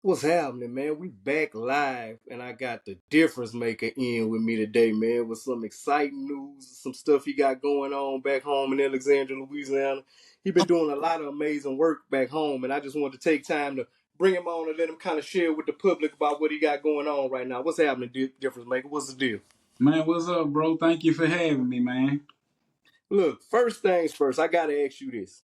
What's happening, man? We back live, and I got the difference maker in with me today, man, with some exciting news, some stuff he got going on back home in Alexandria, Louisiana. He been doing a lot of amazing work back home, and I just wanted to take time to bring him on and let him kind of share with the public about what he got going on right now. What's happening, difference maker? What's the deal? Man, what's up, bro? Thank you for having me, man. Look, first things first, I gotta ask you this.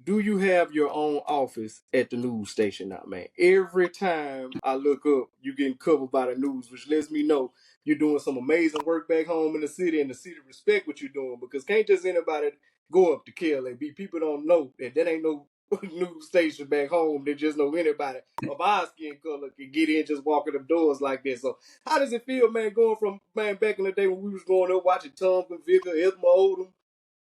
Do you have your own office at the news station now, man? Every time I look up, you getting covered by the news, which lets me know you're doing some amazing work back home in the city, and the city respect what you're doing because can't just anybody go up to KLAB. People don't know that ain't no news station back home. They just know anybody of our skin color can get in just walking the doors like this. So how does it feel, man, going from man back in the day when we was growing up watching Tom Vicker, Esma Odom,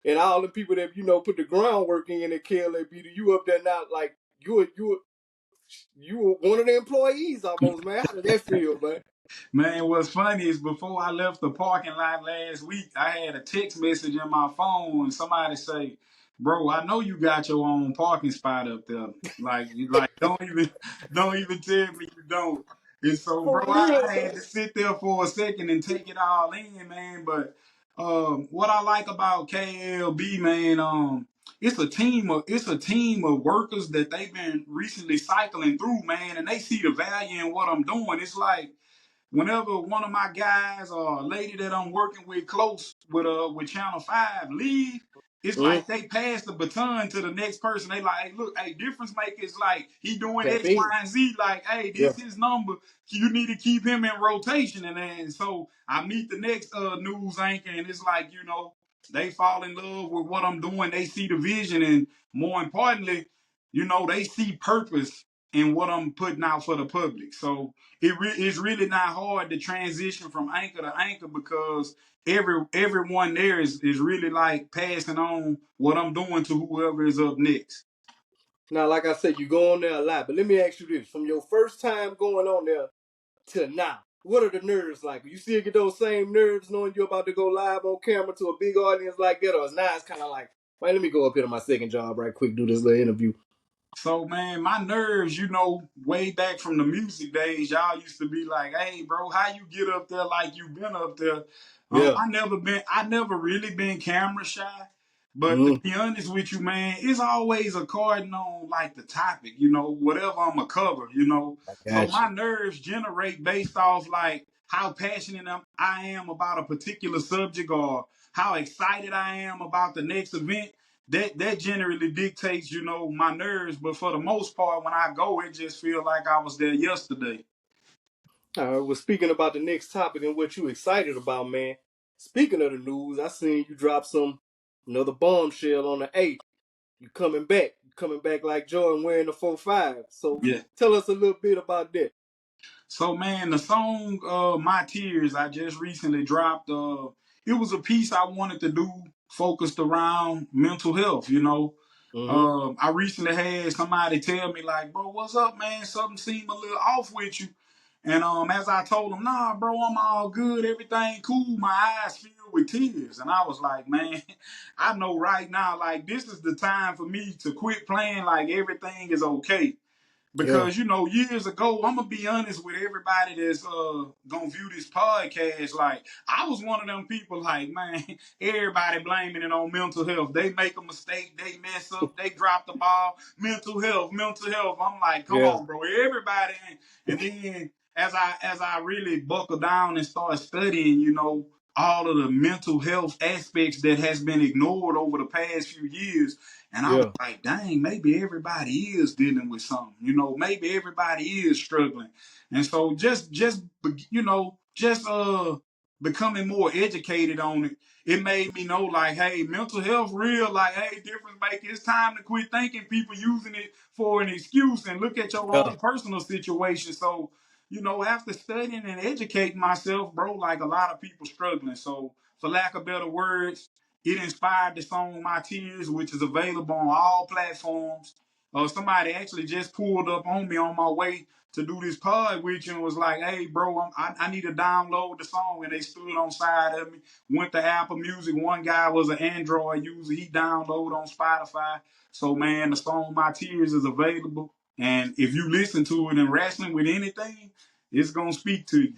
and all the people that put the groundwork in at KLAB, you up there now like you were one of the employees almost, man. How did that feel, man? Man, what's funny is before I left the parking lot last week, I had a text message in my phone and somebody say, "Bro, I know you got your own parking spot up there. Like don't even tell me you don't." And so, bro, For real, I man. had to sit there for a second and take it all in, man. But what I like about KLB, man, it's a team of workers that they've been recently cycling through, man, and they see the value in what I'm doing. It's like whenever one of my guys or a lady that I'm working with close with Channel 5 leave, it's Mm, like they pass the baton to the next person. They like, hey, look, hey, difference maker is like he doing tap X, Y, in. and Z. Like, hey, Yeah. this his number. You need to keep him in rotation. And then so I meet the next news anchor, and it's like, they fall in love with what I'm doing. They see the vision, and more importantly, they see purpose in what I'm putting out for the public. So it's really not hard to transition from anchor to anchor because everyone there is really like passing on what I'm doing to whoever is up next. Now, like I said, you go on there a lot, but let me ask you this: from your first time going on there to now, what are the nerves like? You still get those same nerves knowing you're about to go live on camera to a big audience like that, or now it's kind of like, man, let me go up here to my second job right quick, do this little interview. So man, my nerves, way back from the music days, y'all used to be like, "Hey, bro, how you get up there like you been up there?" Yeah. I never really been camera shy. But to Mm, be honest with you, man, it's always according on like the topic, whatever I'm a cover, I So got you. my nerves generate based off like how passionate I am about a particular subject or how excited I am about the next event that generally dictates, my nerves. But for the most part, when I go, it just feels like I was there yesterday. All right. Well, speaking about the next topic and what you excited about, man. Speaking of the news, I seen you drop another bombshell on the 8th. You coming back. You coming back like Jordan wearing the 4-5. So Yeah. tell us a little bit about that. So man, the song "My Tears" I just recently dropped. It was a piece I wanted to do focused around mental health. Mm-hmm. I recently had somebody tell me like, "Bro, what's up, man? Something seemed a little off with you." And as I told him, "Nah, bro, I'm all good. Everything cool." My eyes filled with tears, and I was like, "Man, I know right now, like this is the time for me to quit playing like everything is okay." Yeah. Because years ago, I'm gonna be honest with everybody that's gonna view this podcast. Like I was one of them people. Like man, everybody blaming it on mental health. They make a mistake, they mess up, they drop the ball. Mental health, mental health. I'm like, come Yeah. on, bro. Everybody. And then as I really buckle down and start studying, all of the mental health aspects that has been ignored over the past few years. And I was Yeah. like, dang, maybe everybody is dealing with something. Maybe everybody is struggling. And so just becoming more educated on it, it made me know like, hey, mental health real, like, hey, difference maker. It's time to quit thinking people using it for an excuse and look at your Yeah. own personal situation. So, after studying and educating myself, bro, like a lot of people struggling. So for lack of better words, it inspired the song "My Tears," which is available on all platforms. Somebody actually just pulled up on me on my way to do this pod with you and was like, "Hey, bro, I need to download the song." And they stood on side of me, went to Apple Music. One guy was an Android user. He downloaded on Spotify. So, man, the song "My Tears" is available. And if you listen to it and wrestling with anything, it's gonna speak to you.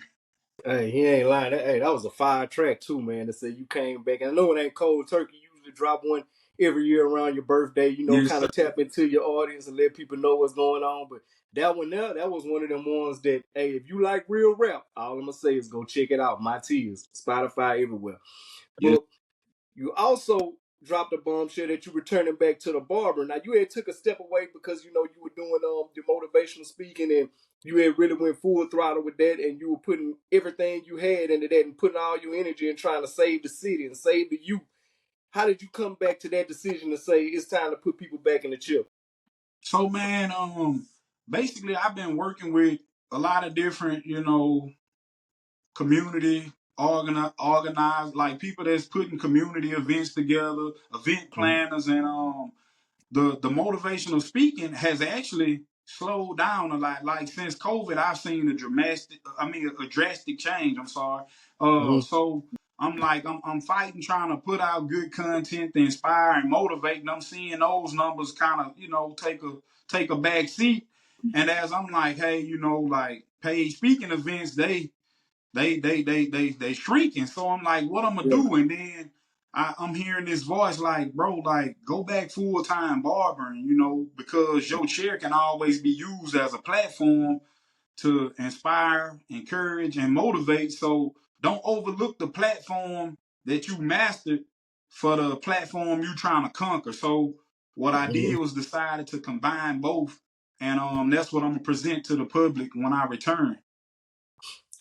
Hey, he ain't lying. Hey, that was a fire track too, man. To say you came back, and I know it ain't cold turkey. You usually drop one every year around your birthday. You know, Yes, kind sir. of tap into your audience and let people know what's going on. But that one there, that was one of them ones that, hey, if you like real rap, all I'm gonna say is go check it out. My Tears, Spotify, everywhere. Yes. But you also dropped a bombshell that you returning back to the barber. Now you had took a step away because you know you were doing the motivational speaking and you had really went full throttle with that and you were putting everything you had into that and putting all your energy and trying to save the city and save the youth. How did you come back to that decision to say it's time to put people back in the chip? So man, basically I've been working with a lot of different, community organized like people that's putting community events together, event Mm-hmm. planners, and the motivational speaking has actually slowed down a lot. Like since COVID, I've seen a drastic change. I'm sorry. Mm-hmm. So I'm fighting, trying to put out good content to inspire and motivate, and I'm seeing those numbers kind of take a back seat. And as I'm like, hey, like paid speaking events, they shrinking. So I'm like, what I'm gonna Yeah. do? And then I'm hearing this voice like, bro, like go back full time barbering, because your chair can always be used as a platform to inspire, encourage, and motivate. So don't overlook the platform that you mastered for the platform you trying to conquer. So what I Mm-hmm. did was decided to combine both, and that's what I'm gonna present to the public when I return.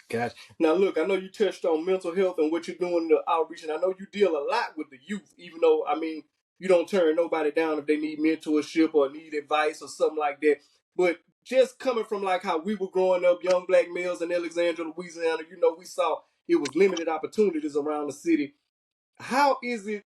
Gotcha. Now, look, I know you touched on mental health and what you're doing in the outreach, and I know you deal a lot with the youth, even though, I mean, you don't turn nobody down if they need mentorship or need advice or something like that. But just coming from like how we were growing up, young black males in Alexandria, Louisiana, you know, we saw it was limited opportunities around the city. How is it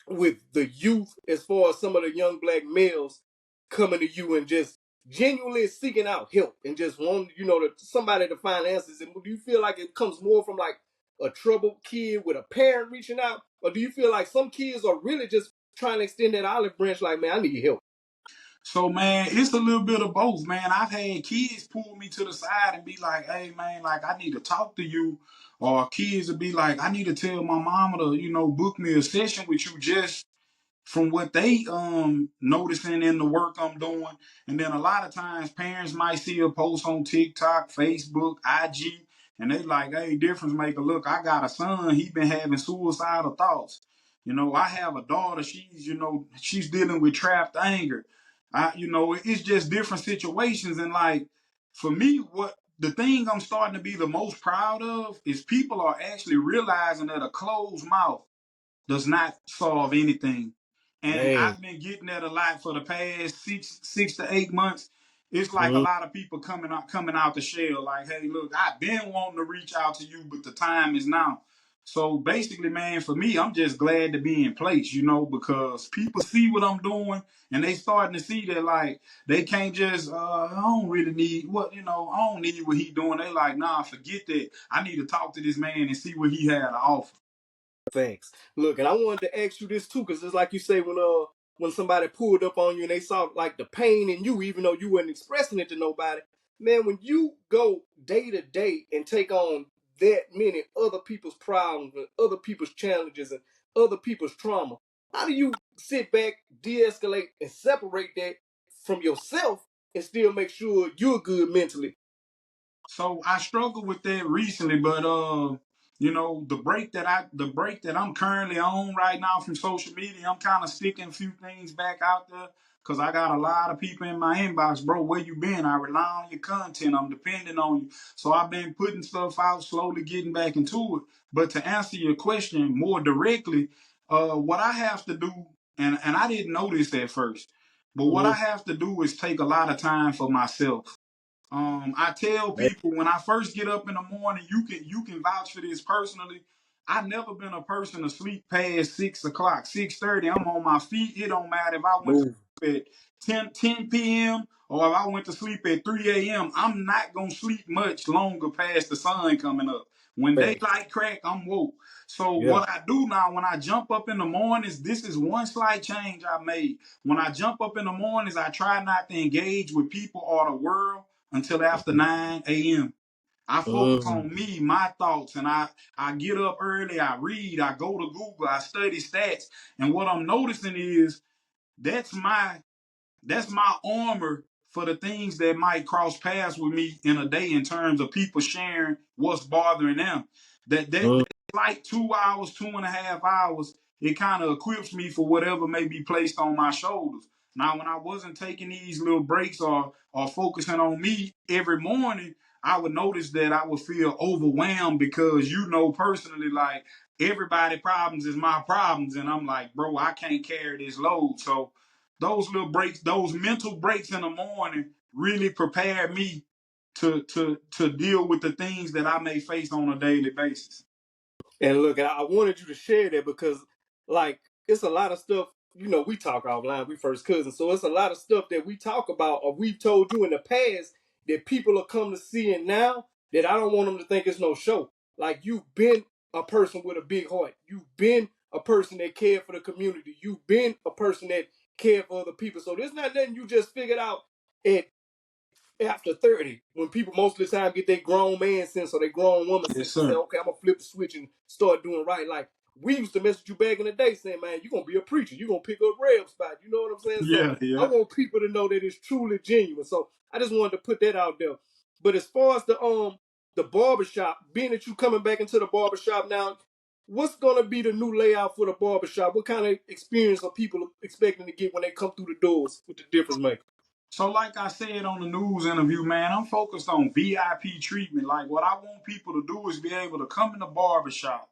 with the youth as far as some of the young black males coming to you and just genuinely seeking out help and just wanting, somebody to find answers? And do you feel like it comes more from like a troubled kid with a parent reaching out? Or do you feel like some kids are really just trying to extend that olive branch like, man, I need help? So man, it's a little bit of both, man. I've had kids pull me to the side and be like, "Hey, man, like I need to talk to you," or kids would be like, "I need to tell my mama to, book me a session with you just from what they noticing in the work I'm doing." And then a lot of times parents might see a post on TikTok, Facebook, IG, and they like, "Hey, difference maker, look, I got a son, he been having suicidal thoughts. I have a daughter, she's dealing with trapped anger. It's just different situations. And like for me, what the thing I'm starting to be the most proud of is people are actually realizing that a closed mouth does not solve anything. And Man. I've been getting that a lot for the past 6 to 8 months. It's like a Mm-hmm. lot of people coming out the shell. Like, hey, look, I've been wanting to reach out to you, but the time is now. So basically, man, for me, I'm just glad to be in place, because people see what I'm doing and they starting to see that like they can't just I don't really need I don't need what he doing. They like, nah, forget that. I need to talk to this man and see what he had to offer. Thanks. Look, and I wanted to ask you this too, because it's like you say when somebody pulled up on you and they saw like the pain in you, even though you weren't expressing it to nobody. Man, when you go day to day and take on that many other people's problems and other people's challenges and other people's trauma, how do you sit back, de-escalate, and separate that from yourself and still make sure you're good mentally? So I struggled with that recently, but the break that I'm currently on right now from social media, I'm kind of sticking a few things back out there because I got a lot of people in my inbox, bro. Where you been? I rely on your content. I'm depending on you. So I've been putting stuff out, slowly getting back into it. But to answer your question more directly, what I have to do, and I didn't know this at first, but what I Mm-hmm. have to do is take a lot of time for myself. I tell people when I first get up in the morning, you can vouch for this personally. I've never been a person to sleep past 6 o'clock, 6:30. I'm on my feet. It don't matter if I went to Move. bed 10 p.m. or if I went to sleep at 3 a.m., I'm not going to sleep much longer past the sun coming up. When Facts. daylight crack, I'm woke. So Yeah. what I do now when I jump up in the mornings, this is one slight change I made. When I jump up in the mornings, I try not to engage with people or the world until after 9 a.m. I focus Mm. on me, my thoughts, and I get up early, I read, I go to Google, I study stats. And what I'm noticing is that's my that's my armor for the things that might cross paths with me in a day in terms of people sharing what's bothering them. That Mm. like 2 hours, 2.5 hours, it kind of equips me for whatever may be placed on my shoulders. Now, when I wasn't taking these little breaks or focusing on me every morning, I would notice that I would feel overwhelmed because personally, like everybody problems is my problems, and I'm like, bro, I can't carry this load. So those little breaks, those mental breaks in the morning really prepare me to deal with the things that I may face on a daily basis. And look, I wanted you to share that because, like, it's a lot of stuff. We talk offline. We first cousins, so it's a lot of stuff that we talk about or we've told you in the past that people are come to see it now. That I don't want them to think it's no show. Like you've been a person with a big heart. You've been a person that cared for the community. You've been a person that cared for other people. So there's not nothing you just figured out at after 30, when people most of the time get their grown man sense or their grown woman Yes, sense and say, sir. okay, I'm gonna flip the switch and start doing right. Like we used to message you back in the day saying, man, you're gonna be a preacher, you're gonna pick up rap spot. You know what I'm saying? So Yeah, I yeah. want people to know that it's truly genuine. So I just wanted to put that out there. But as far as the barbershop, being that you coming back into the barbershop now, what's gonna be the new layout for the barbershop? What kind of experience are people expecting to get when they come through the doors with the difference maker? So, like I said on the news interview, man, I'm focused on VIP treatment. Like, what I want people to do is be able to come in the barbershop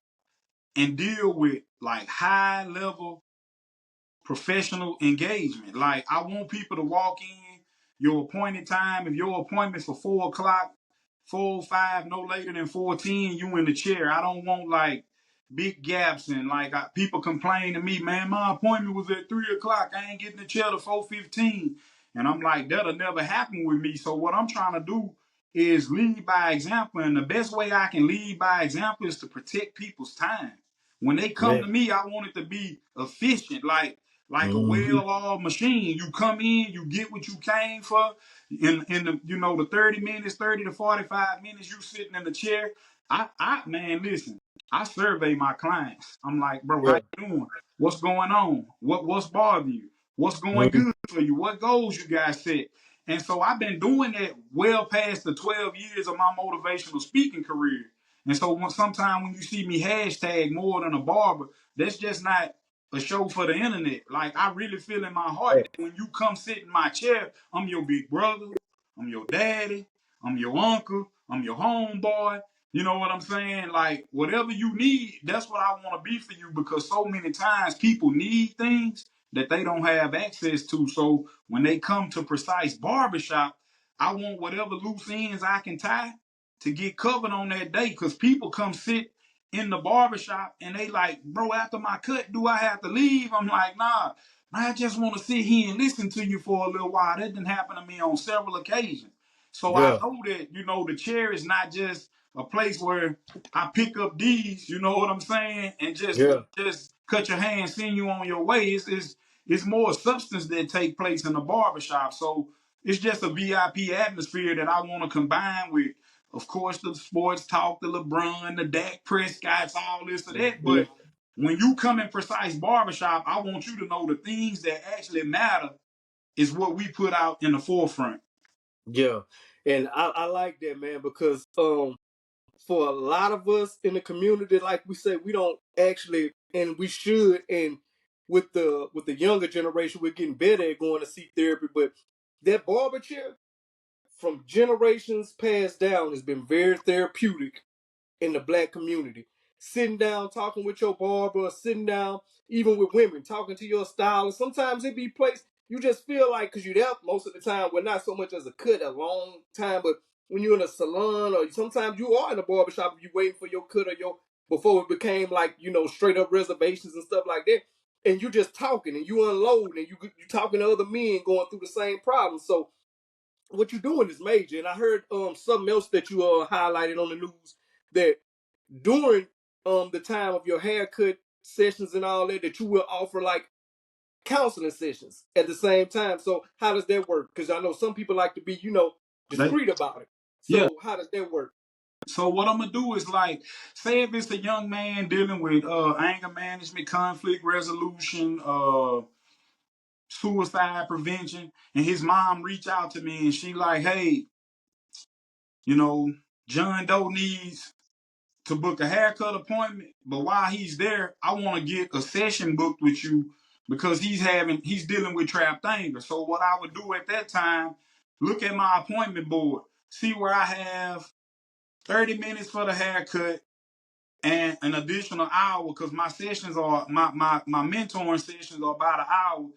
and deal with like high level professional engagement. Like I want people to walk in your appointed time. If your appointment's for 4 o'clock, 4:05, no later than 4:10, you in the chair. I don't want like big gaps and like people complain to me, man, my appointment was at 3 o'clock. I ain't getting the chair to 4:15. And I'm like, that'll never happen with me. So what I'm trying to do is lead by example. And the best way I can lead by example is to protect people's time. When they come to Man. me, I want it to be efficient. Like a Mm-hmm. well-oiled machine. You come in, you get what you came for. In the the 30 minutes, 30 to 45 minutes, you sitting in the chair. I man, listen, I survey my clients. I'm like, bro, how Yeah. you doing? What's going on? What's bothering you? What's going Mm-hmm. good for you? What goals you guys set? And so I've been doing that well past the 12 years of my motivational speaking career. And so sometime when you see me hashtag more than a barber, that's just not a show for the internet. Like I really feel in my heart that when you come sit in my chair, I'm your big brother, I'm your daddy, I'm your uncle, I'm your homeboy. You know what I'm saying? Like whatever you need, that's what I want to be for you because so many times people need things that they don't have access to. So when they come to Precise Barbershop, I want whatever loose ends I can tie to get covered on that day because people come sit in the barbershop and they like, bro, after my cut, do I have to leave? I'm like, nah, I just want to sit here and listen to you for a little while. That didn't happen to me on several occasions. So I Yeah. know that, the chair is not just a place where I pick up these, you know what I'm saying, and Yeah. just cut your hand, send you on your way. It's more substance that take place in the barbershop. So it's just a VIP atmosphere that I want to combine with, of course, the sports talk, the LeBron, the Dak Prescott's, all this or that. Mm-hmm. But when you come in Precise Barbershop, I want you to know the things that actually matter is what we put out in the forefront. Yeah. And I like that, man, because for a lot of us in the community, like we say, we don't actually, and we should, and with the younger generation, we're getting better at going to see therapy. But that barber chair from generations passed down has been very therapeutic in the black community. Sitting down, talking with your barber, sitting down, even with women, talking to your stylist. Sometimes it be place you just feel like, because you're there most of the time, well, not so much as a cut, a long time, but when you're in a salon or sometimes you are in a barbershop, you waiting for your cut or your, before it became like, straight up reservations and stuff like that. and you just talking and you unload and you talking to other men going through the same problem. So what you're doing is major. And I heard something else that you highlighted on the news that during the time of your haircut sessions and all that, that you will offer like counseling sessions at the same time. So how does that work? Because I know some people like to be, They, discreet about it. yeah. So how does that work? So what I'm gonna do is like, say if it's a young man dealing with anger management, conflict resolution, suicide prevention, and his mom reach out to me and she like, hey, you know, John Doe needs to book a haircut appointment, but while he's there, I want to get a session booked with you because he's dealing with trapped anger. So what I would do at that time, look at my appointment board, see where I have 30 minutes for the haircut and an additional hour because my sessions are my mentoring sessions are about an hour.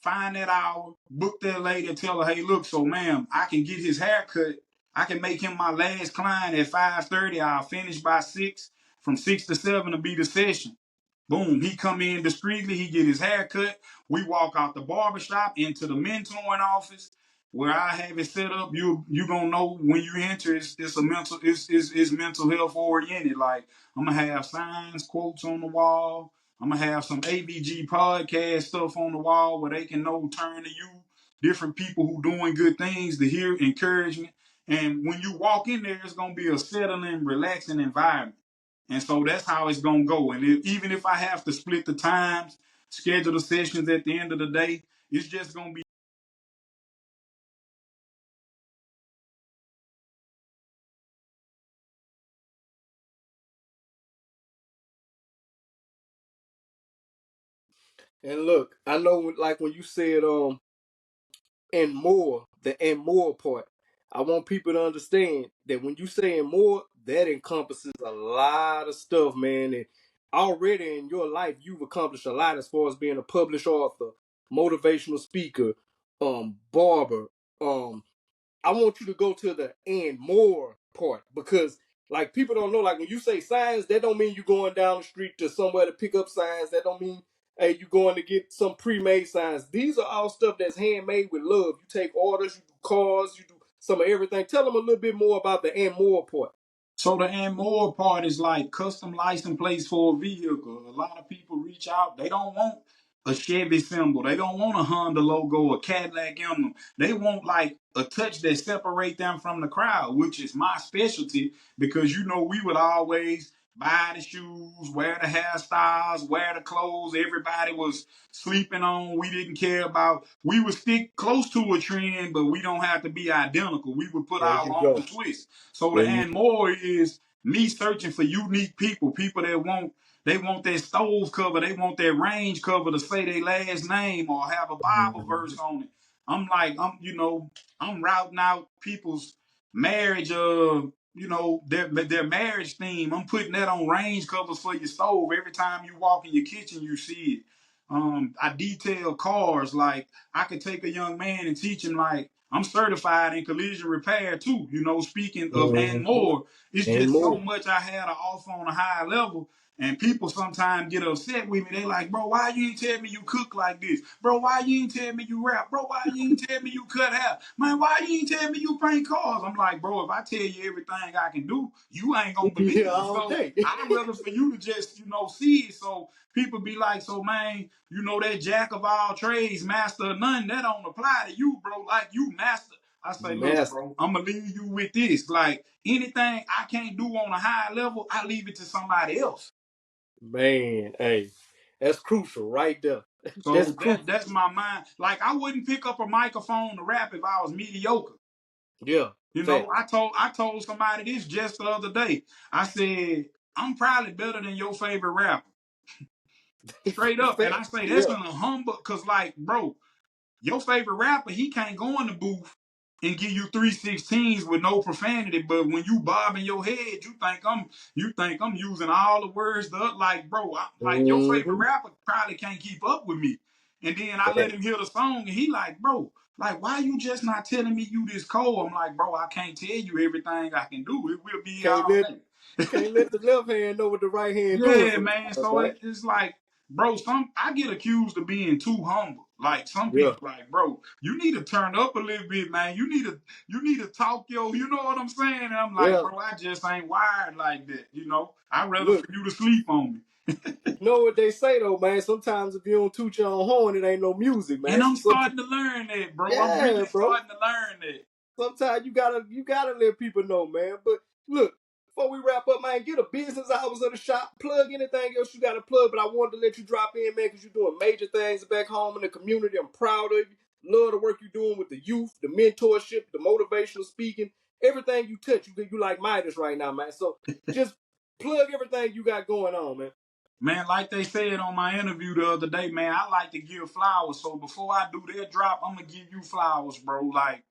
Find that hour, book that lady, and tell her, hey, look, so ma'am, I can get his haircut. I can make him my last client at 5:30. I'll finish by 6. From 6 to 7 to be the session. Boom, he come in discreetly, he get his hair cut. We walk out the barbershop into the mentoring office where I have it set up. You gonna know when you enter it's a mental it's mental health oriented. Like I'm gonna have signs, quotes on the wall. I'm gonna have some ABG podcast stuff on the wall where they can know turn to you, different people who doing good things to hear encouragement. And when you walk in there, it's gonna be a settling, relaxing environment. And so that's how it's gonna go. And even if I have to split the times, schedule the sessions at the end of the day, it's just gonna be. And look, I know like when you said and more, the and more part. I want people to understand that when you say and more, that encompasses a lot of stuff, man. And already in your life, you've accomplished a lot as far as being a published author, motivational speaker, barber, I want you to go to the and more part because like people don't know, like when you say signs, that don't mean you going down the street to somewhere to pick up signs. That don't mean hey you going to get some pre-made signs. These are all stuff that's handmade with love. You take orders, you do cars, you do some of everything. Tell them a little bit more about the and more part. So the and more part is like custom license plates for a vehicle. A lot of people reach out. They don't want a Chevy symbol. They don't want a Honda logo, a Cadillac emblem. They want like a touch that separate them from the crowd, which is my specialty because we would always buy the shoes, wear the hairstyles, wear the clothes everybody was sleeping on. We didn't care about. We would stick close to a trend, but we don't have to be identical. We would put There our you own go. twist. So the There you and more is me searching for unique people that want that stove cover, they want that range cover to say their last name or have a Bible verse on it. I'm like, I'm routing out people's marriage, their marriage theme. I'm putting that on range covers for your stove. Every time you walk in your kitchen, you see it. I detail cars. Like I could take a young man and teach him like I'm certified in collision repair too. Speaking of and mm-hmm. more, it's And just so more. much I had to offer on a high level. And people sometimes get upset with me. They like, bro, why you ain't tell me you cook like this? Bro, why you ain't tell me you rap? Bro, why you ain't tell me you cut hair? Man, why you ain't tell me you paint cars? I'm like, bro, if I tell you everything I can do, you ain't gonna We be believe here it. all So day. I'd rather for you to just, see it. So people be like, so man, that jack of all trades, master of none, that don't apply to you, bro. Like you master. I say, look, Master. bro, I'm gonna leave you with this. Like anything I can't do on a high level, I leave it to somebody else. Man, hey, that's crucial right there. That's So crucial. that's my mind. Like I wouldn't pick up a microphone to rap if I was mediocre. Yeah, fact. I told somebody this just the other day. I said, I'm probably better than your favorite rapper. Straight up. And I Fact. say that's Yeah. in a humble cause like, bro, your favorite rapper, he can't go in the booth and give you 316s with no profanity. But when you bob in your head, you think I'm using all the words like, bro, like your favorite Mm-hmm. rapper probably can't keep up with me. And then I let Fact. him hear the song and he like, bro, like why you just not telling me you this cold? I'm like, bro, I can't tell you everything I can do. It will be here Can't all let day. can't let the left hand know what the right hand doing Yeah, man. sometimes, So right? it's like bro, I get accused of being too humble. Like some Yeah, people, like, bro, you need to turn up a little bit, man. You need to talk, you know what I'm saying? And I'm like, yeah. bro, I just ain't wired like that. I'd rather for Look, you to sleep on me. you know what they say though, man. Sometimes if you don't toot your own horn, it ain't no music, And man. I'm So sometimes, starting to learn that, bro. I'm yeah, really bro. starting to learn that. Sometimes you gotta let people know, man. But look, before we wrap up, man, get a business hours of the shop. Plug anything else you gotta plug. But I wanted to let you drop in, man, because you're doing major things back home in the community. I'm proud of you. Love the work you're doing with the youth, the mentorship, the motivational speaking, everything you touch. You like Midas right now, man. So just plug everything you got going on, man. Man, like they said on my interview the other day, man, I like to give flowers. So before I do that drop, I'm gonna give you flowers, bro. Like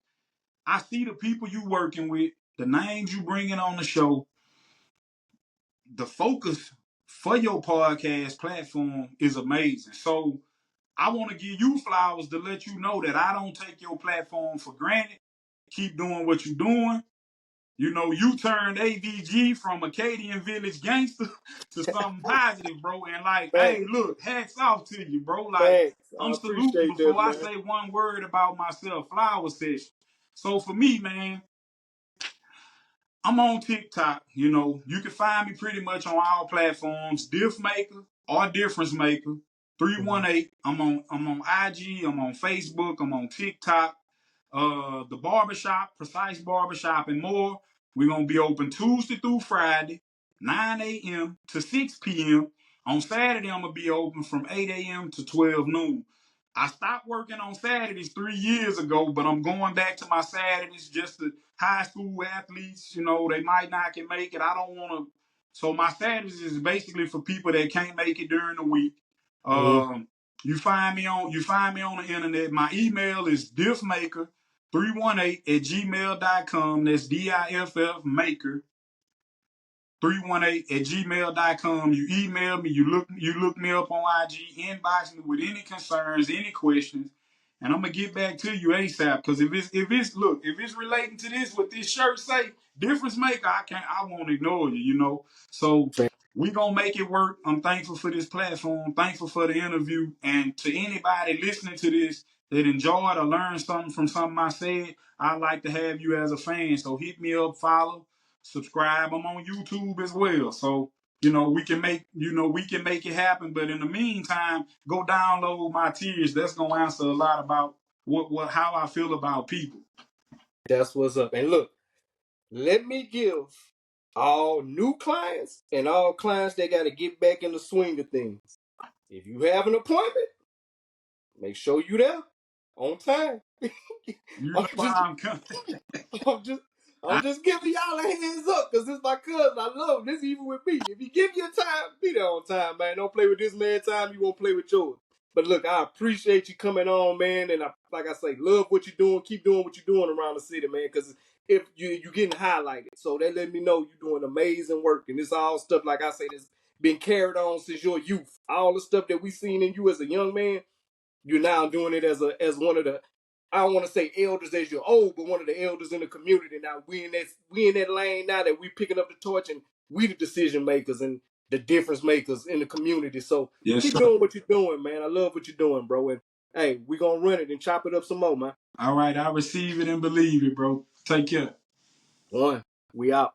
I see the people you working with, the names you bringing on the show, the focus for your podcast platform is amazing. So I want to give you flowers to let you know that I don't take your platform for granted. Keep doing what you're doing. You turned AVG from Acadian Village gangster to something positive, bro. And like, hey, Thanks. look, hats off to you, bro. Like, Thanks. I I'm saluting appreciate this, before I man. say one word about myself. Flower session. So for me, man, I'm on TikTok. You can find me pretty much on all platforms. Diff Maker or Difference Maker. Mhm. 318. I'm on IG. I'm on Facebook. I'm on TikTok. The barbershop, Precise Barbershop, and more. We're gonna be open Tuesday through Friday, 9 a.m. to 6 p.m. On Saturday, I'm gonna be open from 8 a.m. to 12 noon. I stopped working on Saturdays 3 years ago, but I'm going back to my Saturdays just to high school athletes. They might not can make it. I don't want to. So my Saturdays is basically for people that can't make it during the week. Mhm. Um, you find me on the internet. My email is diffmaker318 at gmail.com. That's DIFF maker 318 at gmail.com. You email me, you look me up on IG, inbox me with any concerns, any questions, and I'm gonna get back to you ASAP. Because if it's relating to this, what this shirt say, difference maker, I won't ignore you. So we gonna make it work. I'm thankful for this platform, thankful for the interview, and to anybody listening to this that enjoyed or learned something from something I said, I'd like to have you as a fan. So hit me up, follow, subscribe. I'm on YouTube as well. So, we can make it happen. But in the meantime, go download my tears. That's gonna answer a lot about how I feel about people. That's what's up. And look, let me give all new clients and all clients that got to get back in the swing of things. If you have an appointment, make sure you there on time. You I'm know why just I'm coming. I'm just I'm I, just giving y'all a hands up because this is my cousin. I love him. This even with me. If he give you a time, be there on time, man. Don't play with this man time. You won't play with yours. But look, I appreciate you coming on, man. And like I say, love what you're doing. Keep doing what you're doing around the city, man. Because if you're getting highlighted, so that let me know you're doing amazing work. And this all stuff, like I say, that's been carried on since your youth. All the stuff that we seen in you as a young man, you're now doing it as one of the, I don't want to say elders as you're old, but one of the elders in the community. Now we in that lane now that we picking up the torch and we the decision makers and the difference makers in the community. So yes, keep sir. doing what you're doing, man. I love what you're doing, bro. And hey, we gonna run it and chop it up some more, man. All right, I receive it and believe it, bro. Take care. One, we out.